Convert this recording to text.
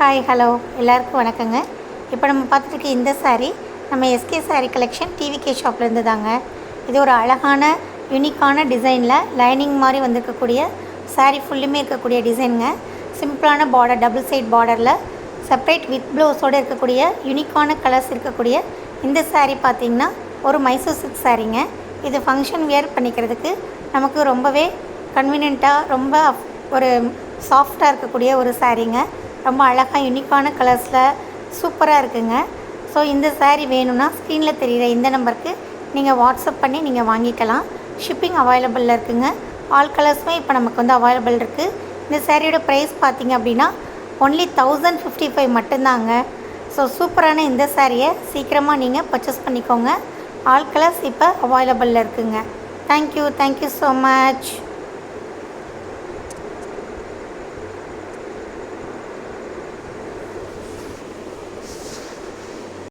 Hi hello எல்லாருக்கும் வணக்கங்க. இப்போ நம்ம பார்த்துட்டு இந்த சாரீ நம்ம எஸ்கே சாரீ கலெக்ஷன் டிவிகே ஷாப்லேருந்து தாங்க. இது ஒரு அழகான யூனிக்கான டிசைனில் லைனிங் மாதிரி வந்திருக்கக்கூடிய சாரீ ஃபுல்லுமே இருக்கக்கூடிய டிசைனுங்க. சிம்பிளான பார்டர், டபுள் சைட் பார்டரில் செப்பரேட் வித் ப்ளவுஸோடு இருக்கக்கூடிய யூனிக்கான கலர்ஸ் இருக்கக்கூடிய இந்த சாரீ பார்த்திங்கன்னா ஒரு மைசூர் சில்க் சாரீங்க. இது ஃபங்க்ஷன் வியர் பண்ணிக்கிறதுக்கு நமக்கு ரொம்பவே கன்வீனியண்ட்டாக, ரொம்ப ஒரு சாஃப்டாக இருக்கக்கூடிய ஒரு சாரீங்க. ரொம்ப அழகாக யூனிக்கான கலர்ஸில் சூப்பராக இருக்குங்க. ஸோ இந்த சாரீ வேணும்னா ஸ்க்ரீனில் தெரிகிற இந்த நம்பருக்கு நீங்கள் வாட்ஸ்அப் பண்ணி நீங்கள் வாங்கிக்கலாம். ஷிப்பிங் அவைலபிளில் இருக்குங்க. ஆல் கலர்ஸுமே இப்போ நமக்கு அவைலபிள் இருக்குது. இந்த சாரியோட ப்ரைஸ் பார்த்திங்க அப்படின்னா ஒன்லி 1055 மட்டும்தாங்க. ஸோ சூப்பரான இந்த சாரியை சீக்கிரமாக நீங்கள் பர்ச்சேஸ் பண்ணிக்கோங்க. ஆல் கலர்ஸ் இப்போ அவைலபிளில் இருக்குங்க. Thank you so much.